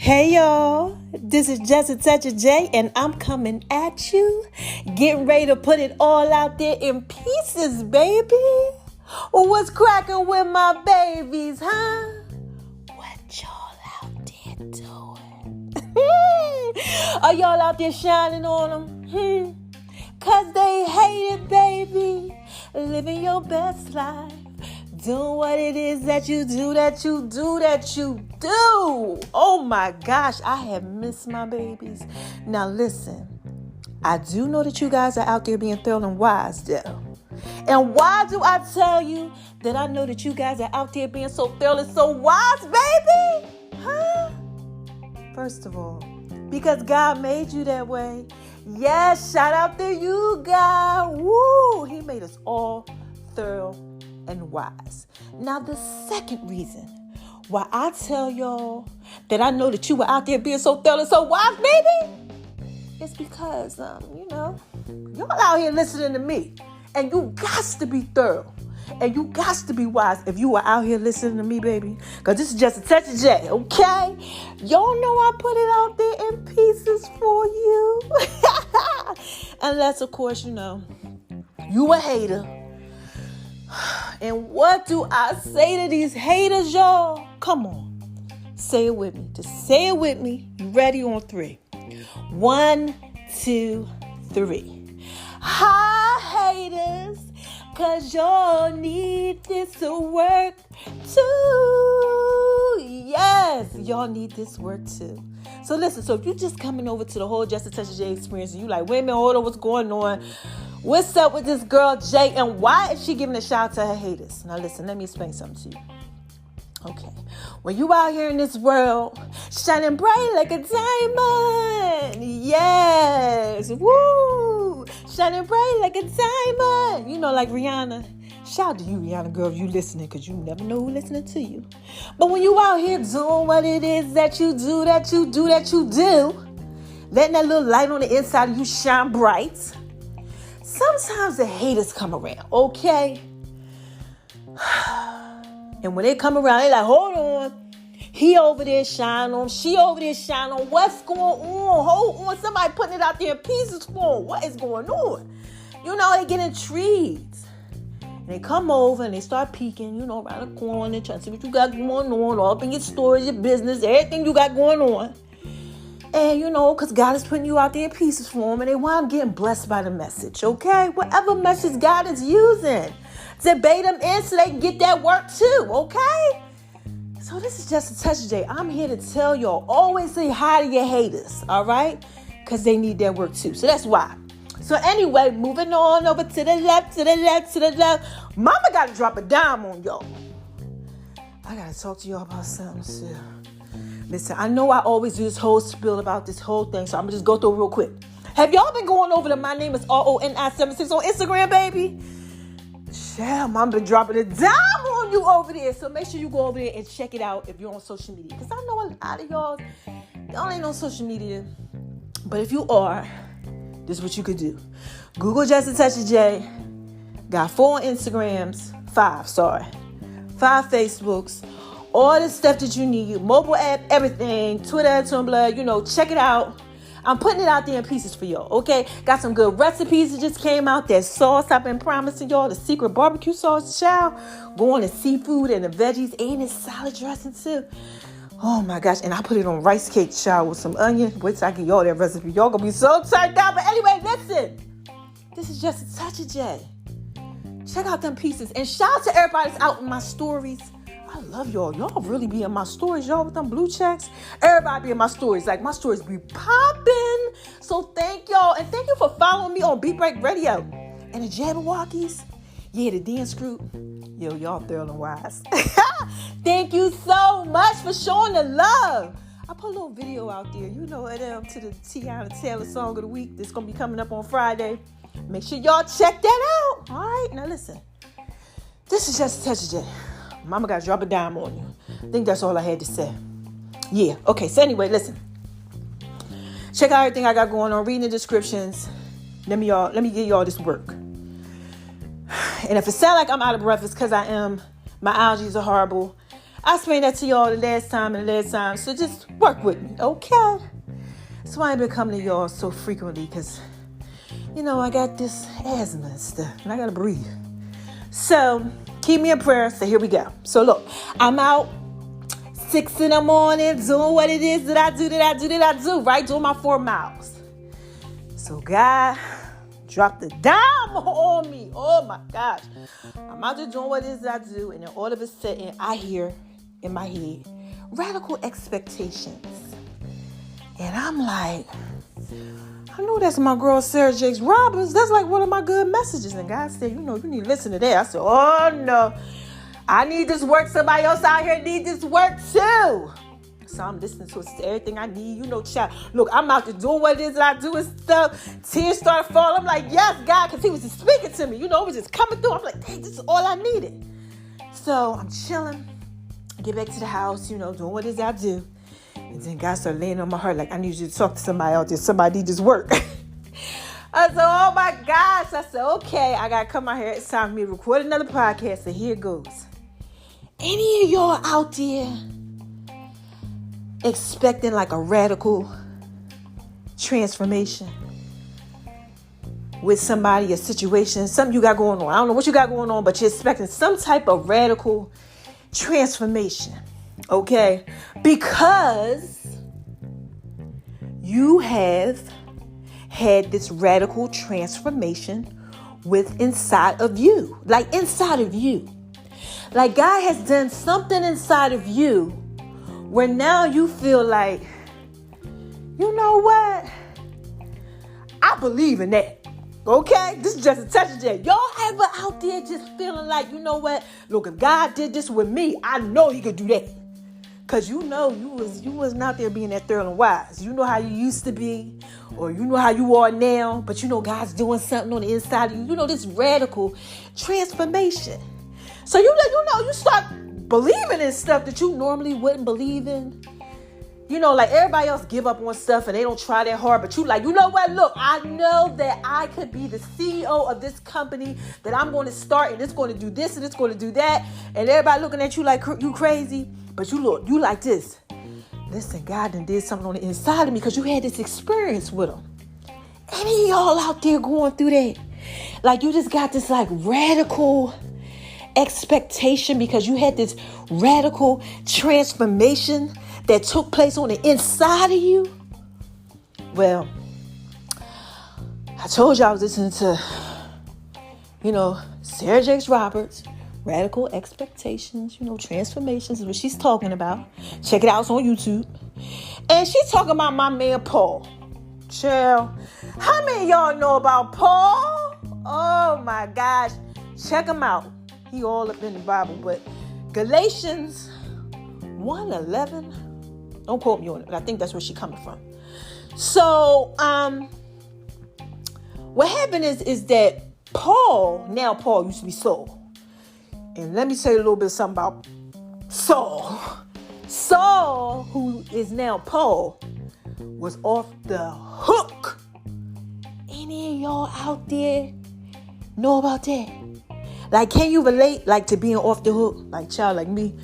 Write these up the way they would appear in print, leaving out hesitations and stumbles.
Hey y'all, this is Just a Touch of J, and I'm coming at you, getting ready to put it all out there in pieces, baby. What's cracking with my babies, huh? What y'all out there doing? Are y'all out there shining on them? Cause they hate it, baby. Living your best life. Doing what it is that you do. Oh my gosh, I have missed my babies. Now listen, I do know that you guys are out there being thorough and wise though. And why do I tell you that I know that you guys are out there being so thorough and so wise, baby? Huh? First of all, because God made you that way. Yes, shout out to you, God. Woo! He made us all thorough and wise. Now, the second reason why I tell y'all that I know that you were out there being so thorough and so wise, baby, is because, y'all out here listening to me. And you got to be thorough. And you got to be wise if you are out here listening to me, baby. Because this is Just a Touch of J, okay? Y'all know I put it out there in pieces for you. Unless, of course, you a hater. And what do I say to these haters, y'all? Come on. Say it with me. Just say it with me. You ready on 3? 1, 2, 3. Hi, haters. Cause y'all need this to work too. Yes, y'all need this work too. So listen, so if you just coming over to the whole Just a Touch of J experience and you like, wait a minute, hold on, what's going on? What's up with this girl Jay, and why is she giving a shout out to her haters? Now listen, let me explain something to you. Okay, when you out here in this world, shining bright like a diamond, yes, woo, shining bright like a diamond, like Rihanna. Shout out to you, Rihanna, girl, if you listening, because you never know who's listening to you. But when you out here doing what it is that you do, letting that little light on the inside of you shine bright, sometimes the haters come around, okay? And when they come around, they like, hold on. He over there shining on. She over there shining on. What's going on? Hold on. Somebody putting it out there in pieces for them. What is going on? They get intrigued. And they come over and they start peeking, around the corner, trying to see what you got going on, all up in your stores, your business, everything you got going on. And, because God is putting you out there in pieces for them, and they wind up getting blessed by the message, okay? Whatever message God is using to bait them in so they can get that work too, okay? So this is Just a Touch of J. I'm here to tell y'all, always say hi to your haters, all right? Because they need that work too. So that's why. So anyway, moving on over to the left. Mama got to drop a dime on y'all. I got to talk to y'all about something too. Listen, I know I always do this whole spiel about this whole thing, so I'm going to just go through it real quick. Have y'all been going over to My Name is RONI76 on Instagram, baby? Yeah, Mom been dropping a dime on you over there, so make sure you go over there and check it out if you're on social media. Because I know a lot of y'all ain't on social media, but if you are, this is what you could do. Google Just a Touch of J. Got 4 Instagrams, 5 Facebooks. All the stuff that you need, mobile app, everything, Twitter, Tumblr, check it out. I'm putting it out there in pieces for y'all, okay? Got some good recipes that just came out. That sauce I've been promising y'all, the secret barbecue sauce, child. Go on the seafood and the veggies and the salad dressing too. Oh my gosh, and I put it on rice cake, child, with some onion. Wait till I get y'all that recipe. Y'all gonna be so turned out. But anyway, listen. This is Just a Touch of J. Check out them pieces. And shout out to everybody that's out in my stories. I love y'all. Y'all really be in my stories, y'all, with them blue checks. Everybody be in my stories. Like, my stories be popping. So thank y'all. And thank you for following me on Beat Break Radio. And the Jabberwockies. Yeah, the dance group. Yo, y'all thorough and wise. Thank you so much for showing the love. I put a little video out there, to the Tiana Taylor Song of the Week. That's going to be coming up on Friday. Make sure y'all check that out. All right? Now listen. This is Just a Touch of J. Mama got to drop a dime on you. I think that's all I had to say. Yeah. Okay. So anyway, listen. Check out everything I got going on. Reading the descriptions. Let me give y'all this work. And if it sounds like I'm out of breath, it's because I am. My allergies are horrible. I explained that to y'all the last time. So just work with me, okay? That's why I've been coming to y'all so frequently, because, I got this asthma and stuff, and I got to breathe. So keep me in prayer. So here we go. So look, I'm out 6 a.m, doing what it is that I do, right? Doing my 4 miles. So God dropped a dime on me. Oh my gosh. I'm out there doing what it is that I do, and then all of a sudden I hear in my head radical expectations. And I'm like, I know that's my girl Sarah Jakes Roberts. That's like one of my good messages. And God said, you need to listen to that. I said, oh no, I need this work. Somebody else out here need this work too. So I'm listening to everything I need. Child. Look, I'm out there doing what it is that I do and stuff. Tears started falling. I'm like, yes, God, because he was just speaking to me. It was just coming through. I'm like, hey, this is all I needed. So I'm chilling. I get back to the house, doing what it is I do. And then God started laying on my heart, like, I need you to talk to somebody out there. Somebody need this work. I said, oh my gosh. I said, okay, I got to come out here. It's time for me to record another podcast. So here it goes. Any of y'all out there expecting like a radical transformation with somebody, a situation, something you got going on? I don't know what you got going on, but you're expecting some type of radical transformation. Okay? Because you have had this radical transformation inside of you. Like inside of you. Like God has done something inside of you where now you feel like, you know what? I believe in that. Okay? This is just a touch of that. Y'all ever out there just feeling like, you know what? Look, if God did this with me, I know he could do that. Because you wasn't out there being that thorough and wise. You know how you used to be, or you know how you are now, but God's doing something on the inside of you. This radical transformation. So you start believing in stuff that you normally wouldn't believe in. Like everybody else give up on stuff and they don't try that hard, but you like, you know what? Look, I know that I could be the CEO of this company that I'm going to start, and it's going to do this and it's going to do that. And everybody looking at you like you crazy, but you like this. Listen, God done did something on the inside of me because you had this experience with him. Any of y'all out there going through that? Like you just got this like radical expectation because you had this radical transformation that took place on the inside of you? Well, I told you I was listening to, Sarah Jakes Roberts, Radical Expectations, transformations is what she's talking about. Check it out, it's on YouTube. And she's talking about my man Paul. Chill. How many of y'all know about Paul? Oh my gosh. Check him out. He all up in the Bible, but Galatians 1:11. Don't quote me on it, but I think that's where she's coming from. So, what happened is that Paul used to be Saul. And let me tell you a little bit something about Saul. Saul, who is now Paul, was off the hook. Any of y'all out there know about that? Like, can you relate, like, to being off the hook? Like, child, like me.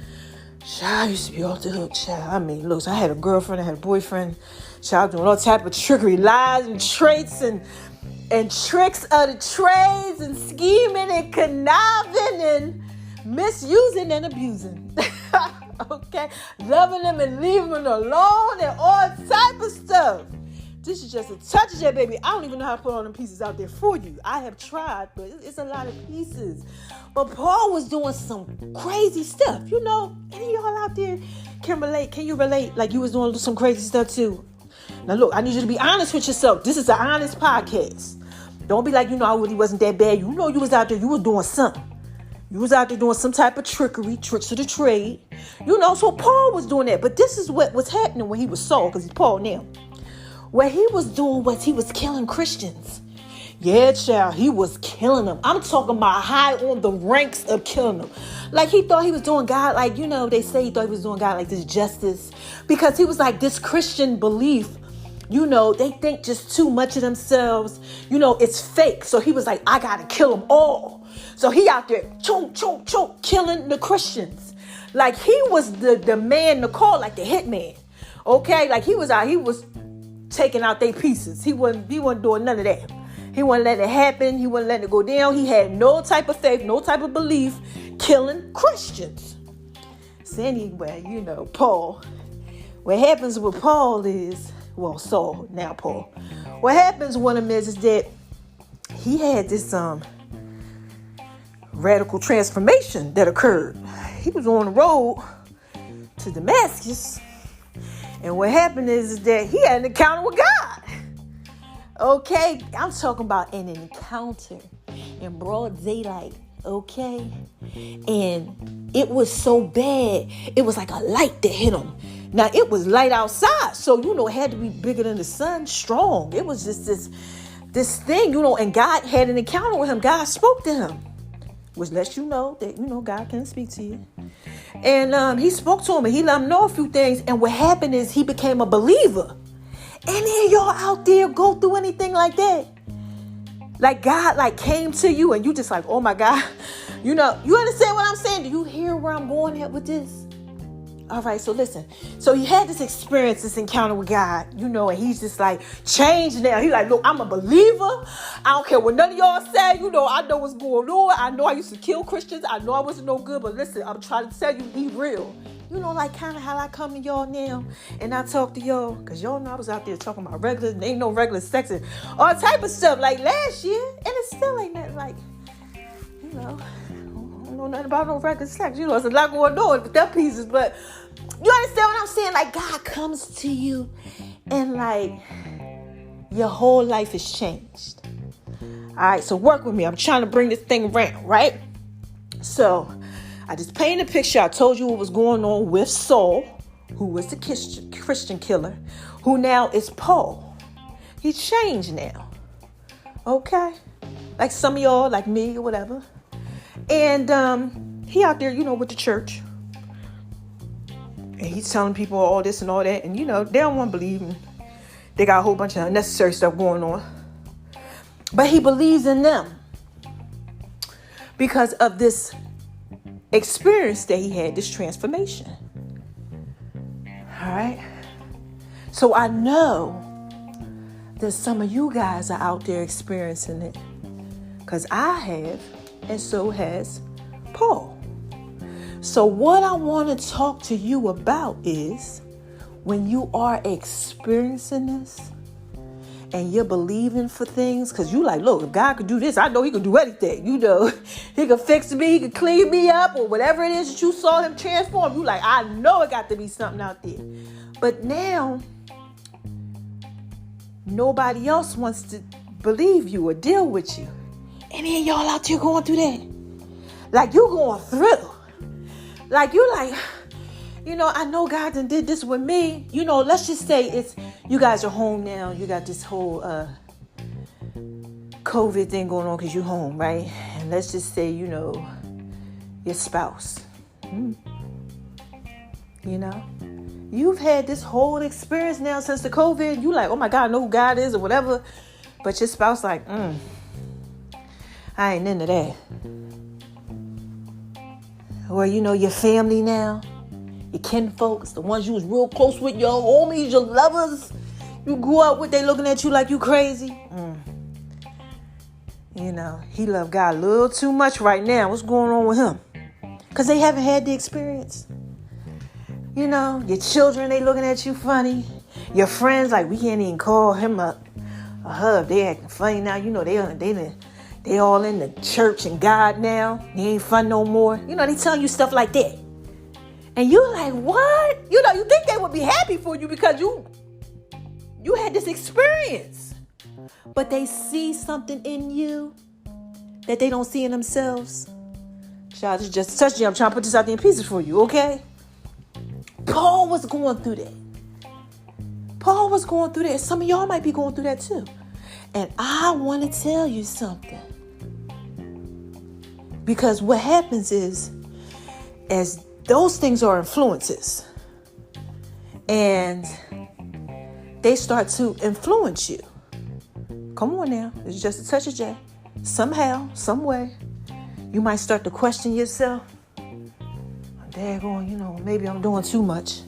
Child, I used to be off the hook, child. I mean, look, so I had a girlfriend, I had a boyfriend. Child, doing all type of trickery, lies and traits and tricks of the trades and scheming and conniving and misusing and abusing. Okay? Loving them and leaving them alone and all type of stuff. This is just a touch of that, baby. I don't even know how to put all them pieces out there for you. I have tried, but it's a lot of pieces. But Paul was doing some crazy stuff. Any of y'all out there can relate? Can you relate? Like you was doing some crazy stuff too. Now look, I need you to be honest with yourself. This is an honest podcast. Don't be like, I really wasn't that bad. You was out there, you was doing something. You was out there doing some type of trickery, tricks of the trade. So Paul was doing that. But this is what was happening when he was Saul, because he's Paul now. What he was doing was he was killing Christians. Yeah, child, he was killing them. I'm talking about high on the ranks of killing them. Like he thought he was doing God, like, they say he thought he was doing God like this justice. Because he was like this Christian belief, they think just too much of themselves. It's fake. So he was like, I got to kill them all. So he out there, killing the Christians. Like he was the man to call, like the hitman. Okay, like he was taking out their pieces. He wasn't doing none of that. He wasn't letting it happen. He wasn't letting it go down. He had no type of faith, no type of belief, killing Christians. So anyway, Paul. What happens with Paul is, Saul, now Paul. What happens with him is that he had this radical transformation that occurred. He was on the road to Damascus, and what happened is that he had an encounter with God. Okay, I'm talking about an encounter in broad daylight. Okay, and it was so bad, it was like a light that hit him. Now it was light outside, so it had to be bigger than the sun, strong. It was just this thing, and God had an encounter with him. God spoke to him, which lets you know that God can speak to you. And he spoke to him, and he let him know a few things. And what happened is he became a believer. Any of y'all out there go through anything like that? Like God came to you and you just like, oh my God. You understand what I'm saying? Do you hear where I'm going at with this? All right, so listen. So he had this experience, this encounter with God, and he's just like changed now. He's like, look, I'm a believer. I don't care what none of y'all say. I know what's going on. I know I used to kill Christians. I know I wasn't no good, but listen, I'm trying to tell you, he real. Like kind of how I come to y'all now and I talk to y'all, because y'all know I was out there talking about ain't no regular sex and all type of stuff like last year, and it still ain't nothing like, I don't know nothing about no regular sex. There's a lot going on with them pieces, but you understand what I'm saying? Like God comes to you and like your whole life is changed. All right, so work with me. I'm trying to bring this thing around, right? So I just painted a picture. I told you what was going on with Saul, who was the Christian killer, who now is Paul. He's changed now. Okay? Like some of y'all, like me or whatever. And he out there, with the church. And he's telling people all this and all that. And, they don't want to believe him. They got a whole bunch of unnecessary stuff going on. But he believes in them because of this experience that he had, this transformation. All right. So I know that some of you guys are out there experiencing it, because I have, and so has Paul. So what I want to talk to you about is when you are experiencing this and you're believing for things, because you like, look, if God could do this, I know he could do anything. He could fix me, he could clean me up, or whatever it is that you saw him transform. You like, I know it got to be something out there. But now, nobody else wants to believe you or deal with you. And then y'all out there going through that. Like you going through. Like you like, I know God done did this with me. Let's just say you guys are home now. You got this whole COVID thing going on because you're home, right? And let's just say, your spouse. You've had this whole experience now since the COVID. You like, oh my God, I know who God is or whatever. But your spouse like, I ain't into that. Or, your family now. Your kin folks, the ones you was real close with, your homies, your lovers, you grew up with, they looking at you like you crazy. He loved God a little too much right now. What's going on with him? Because they haven't had the experience. Your children, they looking at you funny. Your friends, like, we can't even call him up a hug. They acting funny now. They all in the church and God now. They ain't fun no more. They telling you stuff like that. And you're like, what? You think they would be happy for you because you had this experience. But they see something in you that they don't see in themselves. Child, this just touched you. I'm trying to put this out there in pieces for you, okay? Paul was going through that. Some of y'all might be going through that too. And I want to tell you something. Because what happens is, as those things are influences, and they start to influence you. Come on now. It's just a touch of J. Somehow, some way, you might start to question yourself. daggone, maybe I'm doing too much.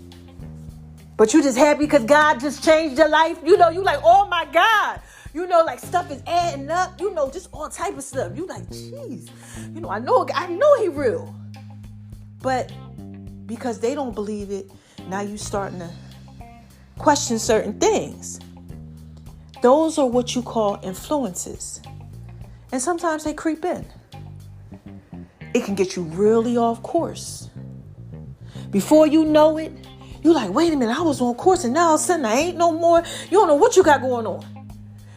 But you just happy because God just changed your life. You like, oh my God. Like stuff is adding up. Just all type of stuff. You like, jeez. I know he real. But because they don't believe it, now you starting to question certain things. Those are what you call influences. And sometimes they creep in. It can get you really off course. Before you know it, you like, wait a minute, I was on course and now all of a sudden I ain't no more. You don't know what you got going on.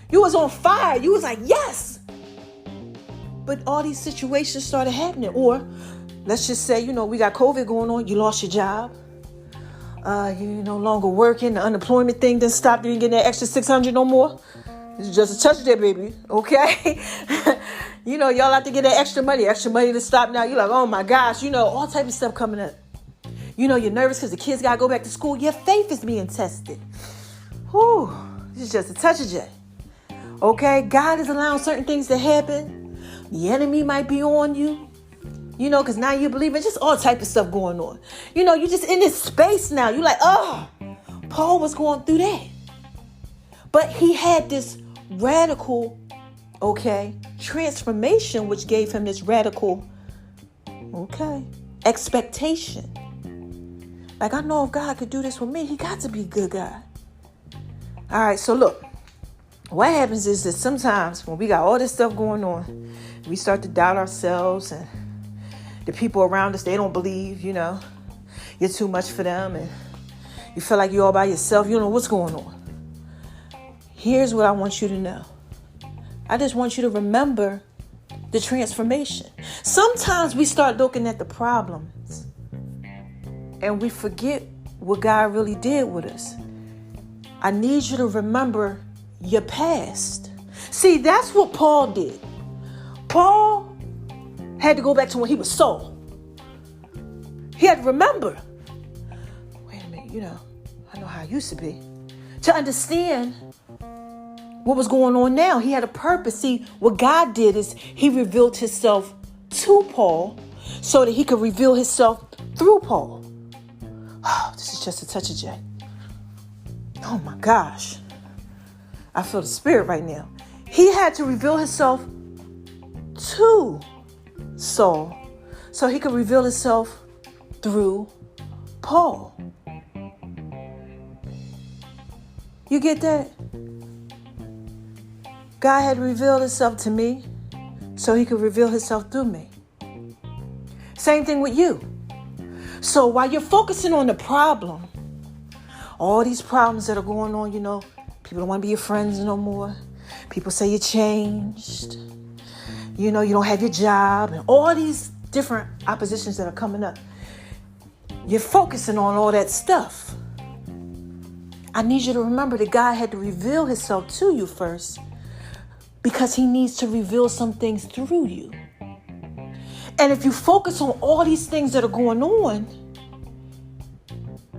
You was on fire. You was like, yes. But all these situations started happening. Or let's just say, we got COVID going on. You lost your job. You're no longer working. The unemployment thing didn't stop. You didn't get that extra $600 no more. It's just a touch there, baby. Okay? Y'all have to get that extra money to stop now. You're like, oh my gosh, all type of stuff coming up. You're nervous because the kids got to go back to school. Your faith is being tested. Whew. This is just a touch of J. Okay? God is allowing certain things to happen. The enemy might be on you. Because now you believe in just all type of stuff going on. You're just in this space now. You're like, oh, Paul was going through that. But he had this radical, transformation, which gave him this radical, expectation. Like, I know if God could do this with me, he got to be a good God. All right, so look, what happens is that sometimes when we got all this stuff going on, we start to doubt ourselves, and the people around us, they don't believe, you're too much for them, and you feel like you're all by yourself. You don't know what's going on. Here's what I want you to know. I just want you to remember the transformation. Sometimes we start looking at the problems and we forget what God really did with us. I need you to remember your past. See, that's what Paul did. Paul had to go back to when he was Saul. He had to remember, wait a minute, I know how I used to be. To understand what was going on now, he had a purpose. See, what God did is he revealed himself to Paul so that he could reveal himself through Paul. Oh, this is just a touch of J. Oh my gosh. I feel the spirit right now. He had to reveal himself to Saul so he could reveal himself through Paul. You get that? God had revealed himself to me so he could reveal himself through me. Same thing with you. So while you're focusing on the problem, all these problems that are going on, people don't want to be your friends no more. People say you changed. You don't have your job, and all these different oppositions that are coming up. You're focusing on all that stuff. I need you to remember that God had to reveal himself to you first, because he needs to reveal some things through you. And if you focus on all these things that are going on,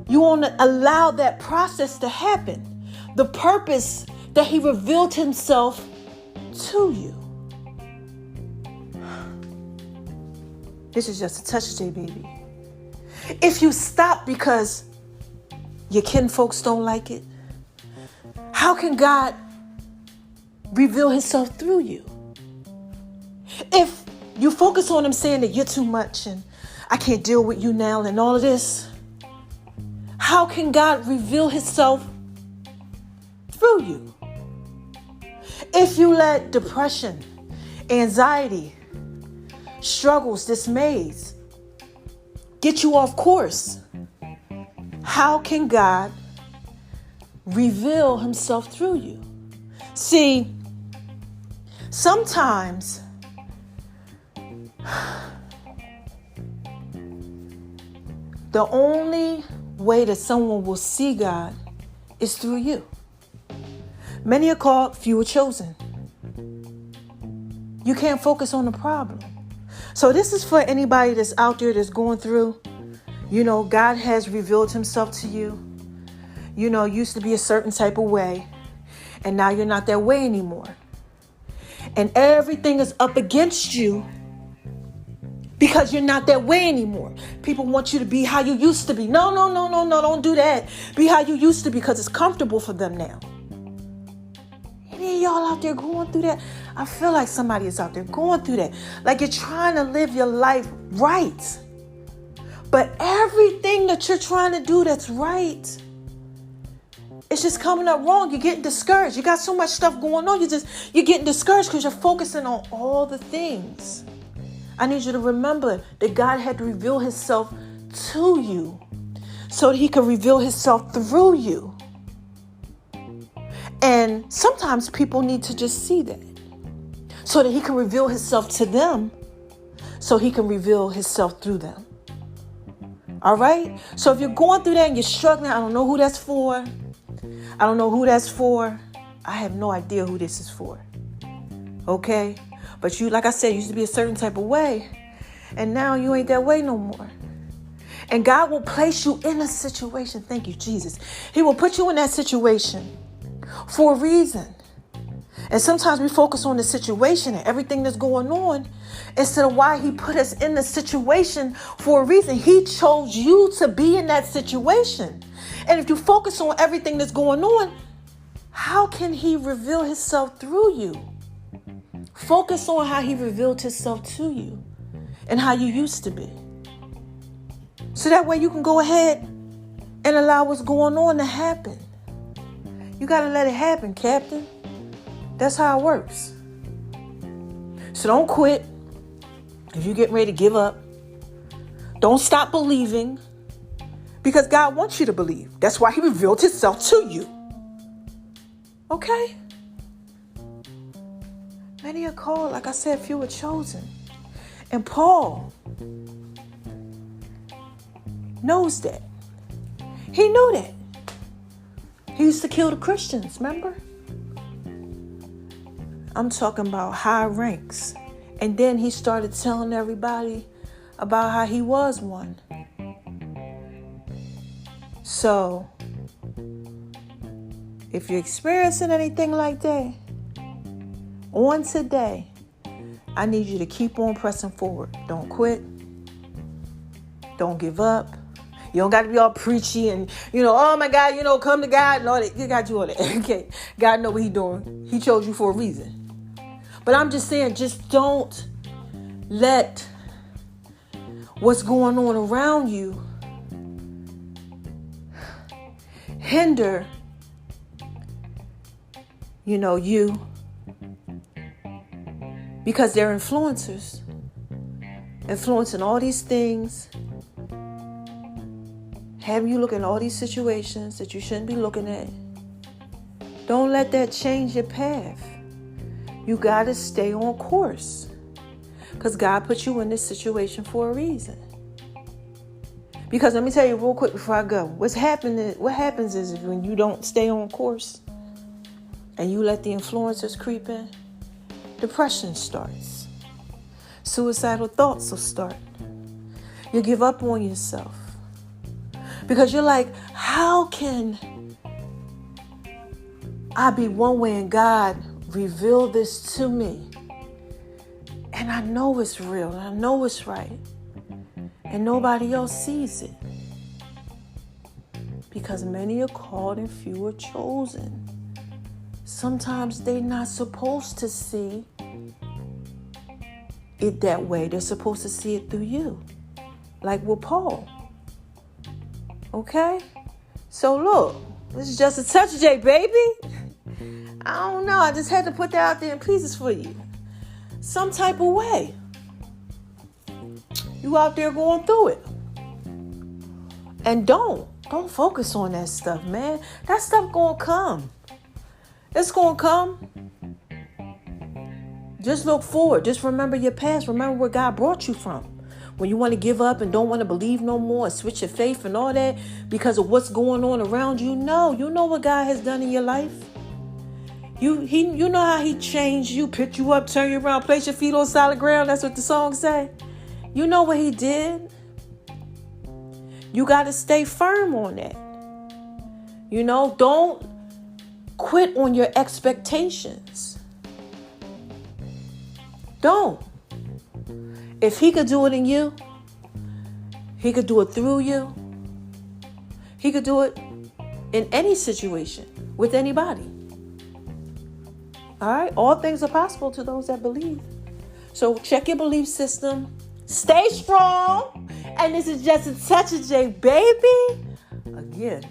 you want to allow that process to happen. The purpose that he revealed himself to you. This is just a touch of J, baby. If you stop because your kin folks don't like it, how can God reveal himself through you? If you focus on him saying that you're too much and I can't deal with you now and all of this, how can God reveal himself through you? If you let depression, anxiety, struggles, dismays get you off course, how can God reveal himself through you? See, sometimes the only way that someone will see God is through you. Many are called, few are chosen. You can't focus on the problem. So this is for anybody that's out there that's going through, God has revealed himself to you. Used to be a certain type of way, and now you're not that way anymore. And everything is up against you because you're not that way anymore. People want you to be how you used to be. No, don't do that. Be how you used to be because it's comfortable for them now. Any of y'all out there going through that? I feel like somebody is out there going through that. Like you're trying to live your life right. But everything that you're trying to do that's right, it's just coming up wrong. You're getting discouraged. You got so much stuff going on. You're getting discouraged because you're focusing on all the things. I need you to remember that God had to reveal himself to you so that he could reveal himself through you. And sometimes people need to just see that so that he can reveal himself to them, so he can reveal himself through them. All right? So if you're going through that and you're struggling, I don't know who that's for. I don't know who that's for. I have no idea who this is for. Okay? But you, like I said, used to be a certain type of way. And now you ain't that way no more. And God will place you in a situation. Thank you, Jesus. He will put you in that situation for a reason. And sometimes we focus on the situation and everything that's going on instead of why he put us in the situation for a reason. He chose you to be in that situation. And if you focus on everything that's going on, how can he reveal himself through you? Focus on how he revealed himself to you and how you used to be. So that way you can go ahead and allow what's going on to happen. You got to let it happen, Captain. That's how it works. So don't quit if you're getting ready to give up. Don't stop believing because God wants you to believe. That's why he revealed himself to you. Okay? Many are called, like I said, few are chosen. And Paul knows that. He knew that. He used to kill the Christians, remember? I'm talking about high ranks. And then he started telling everybody about how he was one. So, if you're experiencing anything like that, on today, I need you to keep on pressing forward. Don't quit. Don't give up. You don't got to be all preachy and, oh my God, come to God and all that. You got to do all that. Okay. God know what he's doing. He chose you for a reason. But I'm just saying, just don't let what's going on around you hinder, you. Because they're influencers. Influencing all these things. Having you look at all these situations that you shouldn't be looking at. Don't let that change your path. You got to stay on course. Because God put you in this situation for a reason. Because let me tell you real quick before I go. What happens is when you don't stay on course and you let the influencers creep in, depression starts. Suicidal thoughts will start. You give up on yourself. Because you're like, how can I be one way and God reveal this to me? And I know it's real. And I know it's right. And nobody else sees it. Because many are called and few are chosen. Sometimes they're not supposed to see it that way. They're supposed to see it through you. Like with Paul. Okay? So look, this is just a touch, J, baby. I don't know. I just had to put that out there in pieces for you. Some type of way. You out there going through it. And don't focus on that stuff, man. That stuff gonna come. It's gonna come. Just look forward. Just remember your past. Remember where God brought you from. When you want to give up and don't want to believe no more and switch your faith and all that because of what's going on around you. No, you know what God has done in your life. You know how he changed you, picked you up, turned you around, placed your feet on solid ground. That's what the song say. You know what he did. You got to stay firm on that. Don't quit on your expectations. Don't. If he could do it in you, he could do it through you. He could do it in any situation with anybody. All right? All things are possible to those that believe. So check your belief system. Stay strong. And this is just a touch of J, baby. Again,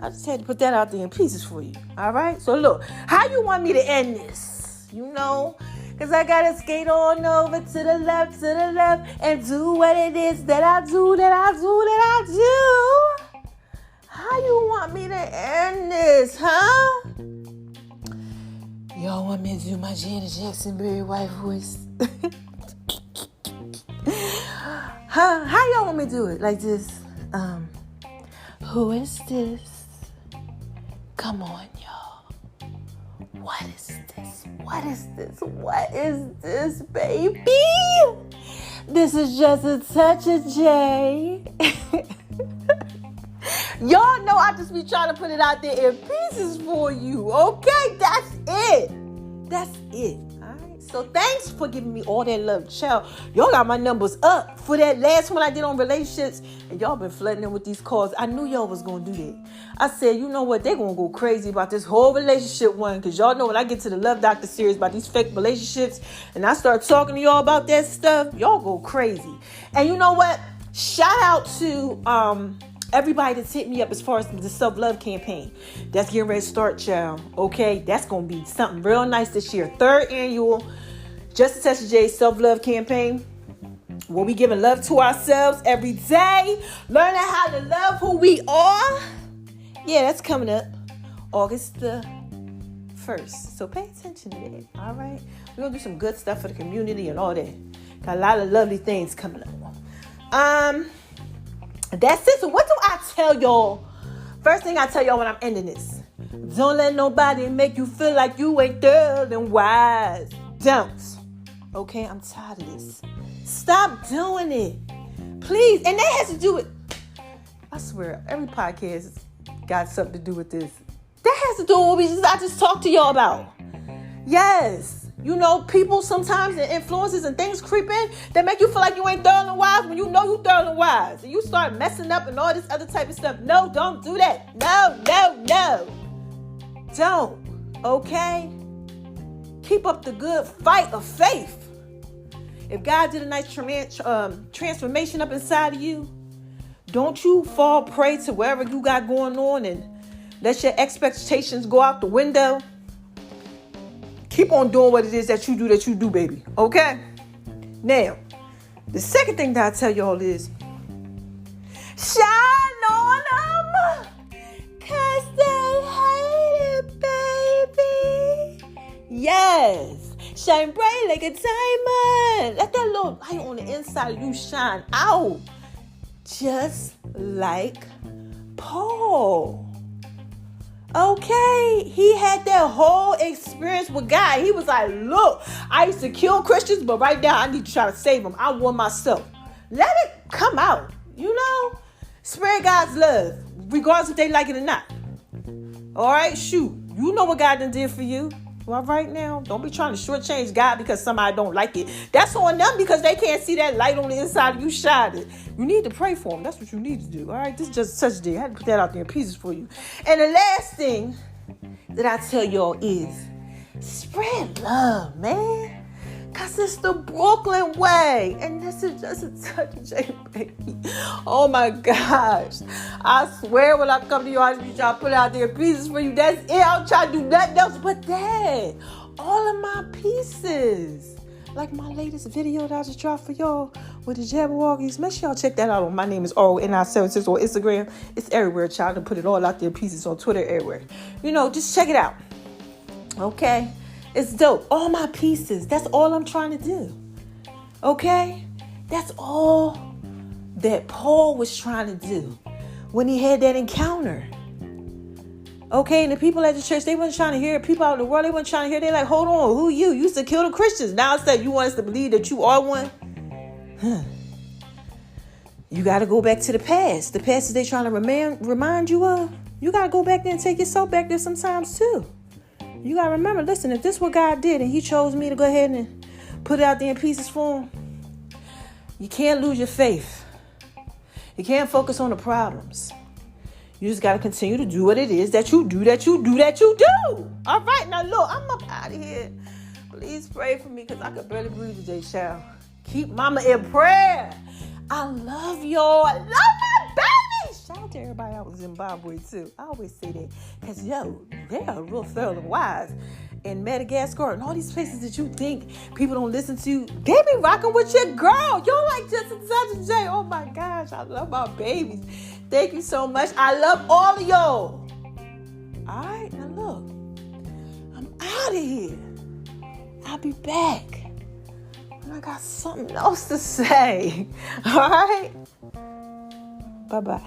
I just had to put that out there in pieces for you. All right? So look, how you want me to end this? You know? Because I got to skate on over to the left, and do what it is that I do. How you want me to end this, huh? Y'all want me to do my Janet Jackson Barry White voice? Huh? How y'all want me to do it? Like this? Who is this? Come on, y'all. What is this? What is this? What is this, baby? This is just a touch of J. Y'all know I just be trying to put it out there in pieces for you, okay? That's it. That's it. All right. So thanks for giving me all that love, child. Y'all got my numbers up for that last one I did on relationships, and y'all been flooding in with these calls. I knew y'all was gonna do that. I said, you know what? They're gonna go crazy about this whole relationship one, because y'all know when I get to the Love Doctor series about these fake relationships, and I start talking to y'all about that stuff, y'all go crazy. And you know what? Shout out to everybody that's hit me up as far as the self-love campaign. That's getting ready to start, child. Okay? That's going to be something real nice this year. 3rd annual Just a Touch of J self-love campaign. We'll be giving love to ourselves every day. Learning how to love who we are. Yeah, that's coming up August the 1st. So pay attention to that. All right? We're going to do some good stuff for the community and all that. Got a lot of lovely things coming up. That's it. So what do I tell y'all? First thing I tell y'all when I'm ending this. Don't let nobody make you feel like you ain't thorough and wise. Don't. Okay? I'm tired of this. Stop doing it. Please. And that has to do with, I swear, every podcast got something to do with this. That has to do with what I just talked to y'all about. Yes. You know, people sometimes and influences and things creep in that make you feel like you ain't thorough and wise when you know you thorough and wise. And you start messing up and all this other type of stuff. No, don't do that. No. Don't. Okay? Keep up the good fight of faith. If God did a nice transformation up inside of you, don't you fall prey to whatever you got going on and let your expectations go out the window. Keep on doing what it is that you do, baby. Okay? Now, the second thing that I tell y'all is, shine on them, 'cause they hate it, baby. Yes. Shine bright like a diamond. Let that little light on the inside of you shine out. Just like Paul. Okay, he had that whole experience with God. He was like, look, I used to kill Christians, but right now I need to try to save them. I want myself. Let it come out, you know? Spread God's love, regardless if they like it or not. All right, shoot. You know what God done did for you. Well, right now, don't be trying to shortchange God because somebody don't like it. That's on them because they can't see that light on the inside of you shining. You need to pray for them. That's what you need to do. All right, this is just such a day. I had to put that out there in pieces for you. And the last thing that I tell y'all is spread love, man. Because it's the Brooklyn way. And this is just a touch of J, baby. Oh, my gosh. I swear when I come to you, I just be trying to put it out there in pieces for you. That's it. I'll try to do nothing else but that. All of my pieces. Like my latest video that I just dropped for y'all with the Jabberwockies. Make sure y'all check that out. My name is RONI76 on Instagram. It's everywhere, child. I put it all out there in pieces on Twitter, everywhere. You know, just check it out. Okay? It's dope. All my pieces. That's all I'm trying to do. Okay? That's all that Paul was trying to do when he had that encounter. Okay? And the people at the church, they weren't trying to hear it. People out in the world, they weren't trying to hear it. They're like, hold on. Who you? You used to kill the Christians. Now it's that you want us to believe that you are one? You got to go back to the past. The past that they trying to remind you of. You got to go back there and take yourself back there sometimes too. You got to remember, listen, if this is what God did and he chose me to go ahead and put it out there in pieces for him, You can't lose your faith. You can't focus on the problems. You just got to continue to do what it is that you do. All right, now look, I'm up out of here. Please pray for me because I could barely breathe today, child. Keep mama in prayer. I love y'all. I love my baby. Shout out to everybody out in Zimbabwe, too. I always say that because, they are real thorough and wise. In Madagascar and all these places that you think people don't listen to, they be rocking with your girl. You're like just such a J. Oh my gosh, I love my babies. Thank you so much. I love all of y'all. All right, now look, I'm out of here. I'll be back. And I got something else to say. All right, bye-bye.